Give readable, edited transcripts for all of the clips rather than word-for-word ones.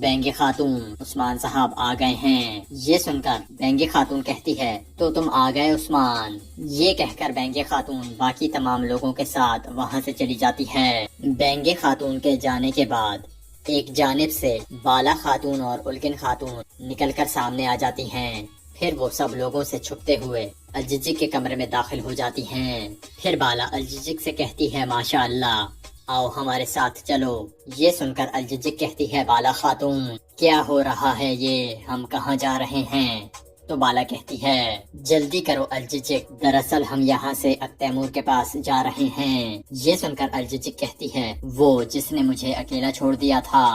بینگی خاتون عثمان صاحب آ گئے ہیں۔ یہ سن کر بینگی خاتون کہتی ہے تو تم آ گئے عثمان۔ یہ کہہ کر بینگی خاتون باقی تمام لوگوں کے ساتھ وہاں سے چلی جاتی ہے۔ بینگی خاتون کے جانے کے بعد ایک جانب سے بالا خاتون اور الگن خاتون نکل کر سامنے آ جاتی ہیں۔ پھر وہ سب لوگوں سے چھپتے ہوئے الججک کے کمرے میں داخل ہو جاتی ہیں۔ پھر بالا الججک سے کہتی ہے ماشاء اللہ، آؤ ہمارے ساتھ چلو۔ یہ سن کر الججک کہتی ہے بالا خاتون کیا ہو رہا ہے یہ، ہم کہاں جا رہے ہیں؟ تو بالا کہتی ہے جلدی کرو الججک، دراصل ہم یہاں سے تیمور کے پاس جا رہے ہیں۔ یہ سن کر الججک کہتی ہے وہ جس نے مجھے اکیلا چھوڑ دیا تھا۔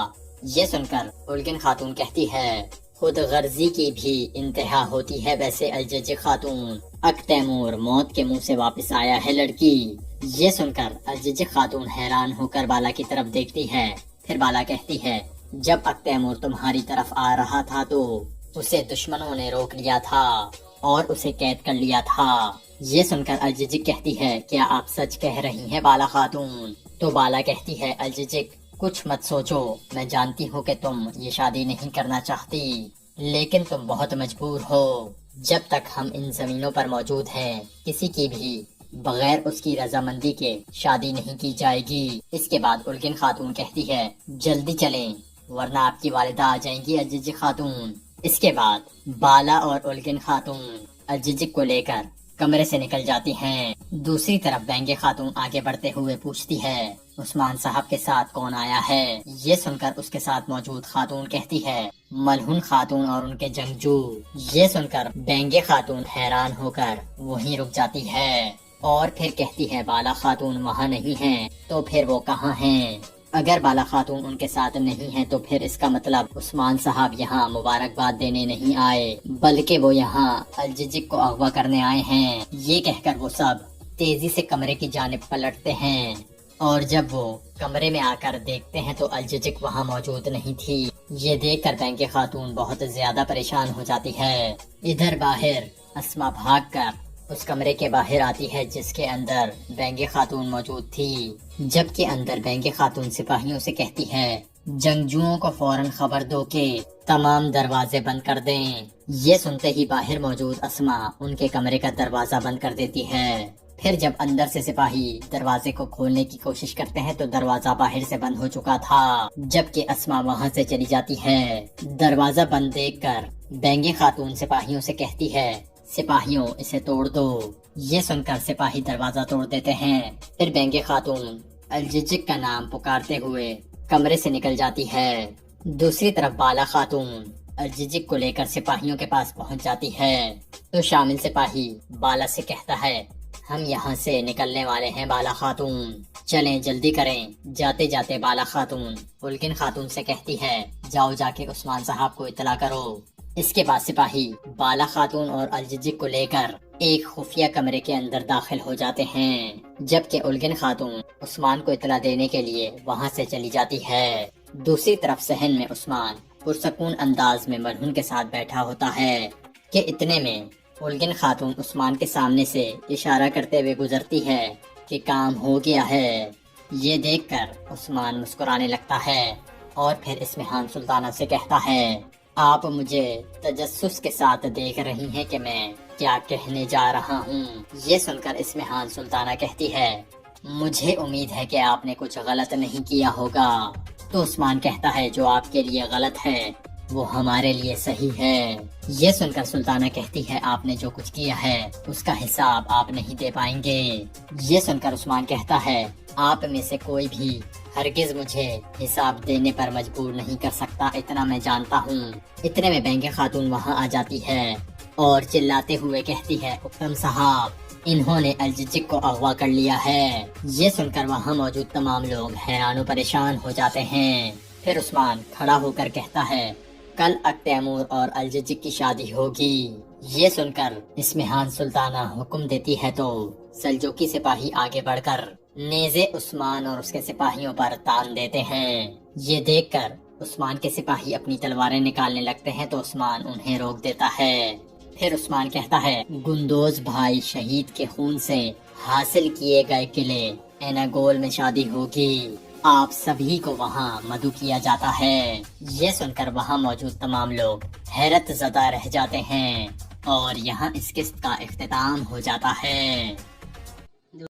یہ سن کر الگن خاتون کہتی ہے خود غرضی کی بھی انتہا ہوتی ہے ویسے الججک خاتون، تیمور موت کے منہ سے واپس آیا ہے لڑکی۔ یہ سن کر الججک خاتون حیران ہو کر بالا کی طرف دیکھتی ہے۔ پھر بالا کہتی ہے جب تیمور تمہاری طرف آ رہا تھا تو اسے دشمنوں نے روک لیا تھا اور اسے قید کر لیا تھا۔ یہ سن کر الججک کہتی ہے کیا آپ سچ کہہ رہی ہیں بالا خاتون؟ تو بالا کہتی ہے الججک کچھ مت سوچو، میں جانتی ہوں کہ تم یہ شادی نہیں کرنا چاہتی، لیکن تم بہت مجبور ہو۔ جب تک ہم ان زمینوں پر موجود ہیں کسی کی بھی بغیر اس کی رضامندی کے شادی نہیں کی جائے گی۔ اس کے بعد الگن خاتون کہتی ہے جلدی چلیں ورنہ آپ کی والدہ آ جائیں گی الججک خاتون۔ اس کے بعد بالا اور الگن خاتون الججک کو لے کر کمرے سے نکل جاتی ہیں۔ دوسری طرف بینگی خاتون آگے بڑھتے ہوئے پوچھتی ہے عثمان صاحب کے ساتھ کون آیا ہے؟ یہ سن کر اس کے ساتھ موجود خاتون کہتی ہے ملہون خاتون اور ان کے جنگجو۔ یہ سن کر بینگی خاتون حیران ہو کر وہیں رک جاتی ہے اور پھر کہتی ہے بالا خاتون وہاں نہیں ہیں تو پھر وہ کہاں ہیں؟ اگر بالا خاتون ان کے ساتھ نہیں ہے تو پھر اس کا مطلب عثمان صاحب یہاں مبارکباد دینے نہیں آئے بلکہ وہ یہاں الججک کو اغوا کرنے آئے ہیں۔ یہ کہہ کر وہ سب تیزی سے کمرے کی جانب پلٹتے ہیں اور جب وہ کمرے میں آ کر دیکھتے ہیں تو الججک وہاں موجود نہیں تھی۔ یہ دیکھ کر بینگی خاتون بہت زیادہ پریشان ہو جاتی ہے۔ ادھر باہر اسما بھاگ کر اس کمرے کے باہر آتی ہے جس کے اندر بینگی خاتون موجود تھی، جبکہ اندر بینگی خاتون سپاہیوں سے کہتی ہے جنگجوؤں کو فوراً خبر دو کہ تمام دروازے بند کر دیں۔ یہ سنتے ہی باہر موجود اسما ان کے کمرے کا دروازہ بند کر دیتی ہے۔ پھر جب اندر سے سپاہی دروازے کو کھولنے کی کوشش کرتے ہیں تو دروازہ باہر سے بند ہو چکا تھا، جبکہ اسما وہاں سے چلی جاتی ہے۔ دروازہ بند دیکھ کر بینگی خاتون سپاہیوں سے کہتی ہے سپاہیوں اسے توڑ دو۔ یہ سن کر سپاہی دروازہ توڑ دیتے ہیں۔ پھر بینگی خاتون الججک کا نام پکارتے ہوئے کمرے سے نکل جاتی ہے۔ دوسری طرف بالا خاتون الججک کو لے کر سپاہیوں کے پاس پہنچ جاتی ہے تو شامل سپاہی بالا سے کہتا ہے ہم یہاں سے نکلنے والے ہیں بالا خاتون، چلیں جلدی کریں۔ جاتے جاتے بالا خاتون الگن خاتون سے کہتی ہے جاؤ جا کے عثمان صاحب کو اطلاع کرو۔ اس کے بعد سپاہی بالا خاتون اور الججک کو لے کر ایک خفیہ کمرے کے اندر داخل ہو جاتے ہیں، جبکہ الگن خاتون عثمان کو اطلاع دینے کے لیے وہاں سے چلی جاتی ہے۔ دوسری طرف صحن میں عثمان پرسکون انداز میں ملہون کے ساتھ بیٹھا ہوتا ہے کہ اتنے میں الگن خاتون عثمان کے سامنے سے اشارہ کرتے ہوئے گزرتی ہے کہ کام ہو گیا ہے۔ یہ دیکھ کر عثمان مسکرانے لگتا ہے اور پھر اسمہان سلطانہ سے کہتا ہے آپ مجھے تجسس کے ساتھ دیکھ رہی ہیں کہ میں کیا کہنے جا رہا ہوں۔ یہ سن کر اسمہان سلطانہ کہتی ہے مجھے امید ہے کہ آپ نے کچھ غلط نہیں کیا ہوگا۔ تو عثمان کہتا ہے جو آپ کے لیے غلط ہے وہ ہمارے لیے صحیح ہے۔ یہ سن کر سلطانہ کہتی ہے آپ نے جو کچھ کیا ہے اس کا حساب آپ نہیں دے پائیں گے۔ یہ سن کر عثمان کہتا ہے آپ میں سے کوئی بھی ہرگز مجھے حساب دینے پر مجبور نہیں کر سکتا، اتنا میں جانتا ہوں۔ اتنے میں بینگی خاتون وہاں آ جاتی ہے اور چلاتے ہوئے کہتی ہے اکرم صاحب انہوں نے الججک کو اغوا کر لیا ہے۔ یہ سن کر وہاں موجود تمام لوگ حیران و پریشان ہو جاتے ہیں۔ پھر عثمان کھڑا ہو کر کہتا ہے کل تیمور اور الججک کی شادی ہوگی۔ یہ سن کر اسمہان سلطانہ حکم دیتی ہے تو سلجوقی سپاہی آگے بڑھ کر نیزے عثمان اور اس کے سپاہیوں پر تان دیتے ہیں۔ یہ دیکھ کر عثمان کے سپاہی اپنی تلواریں نکالنے لگتے ہیں تو عثمان انہیں روک دیتا ہے۔ پھر عثمان کہتا ہے گندوز بھائی شہید کے خون سے حاصل کیے گئے قلعے ایناگول میں شادی ہوگی۔ آپ سبھی کو وہاں مدعو کیا جاتا ہے۔ یہ سن کر وہاں موجود تمام لوگ حیرت زدہ رہ جاتے ہیں اور یہاں اس قسط کا اختتام ہو جاتا ہے۔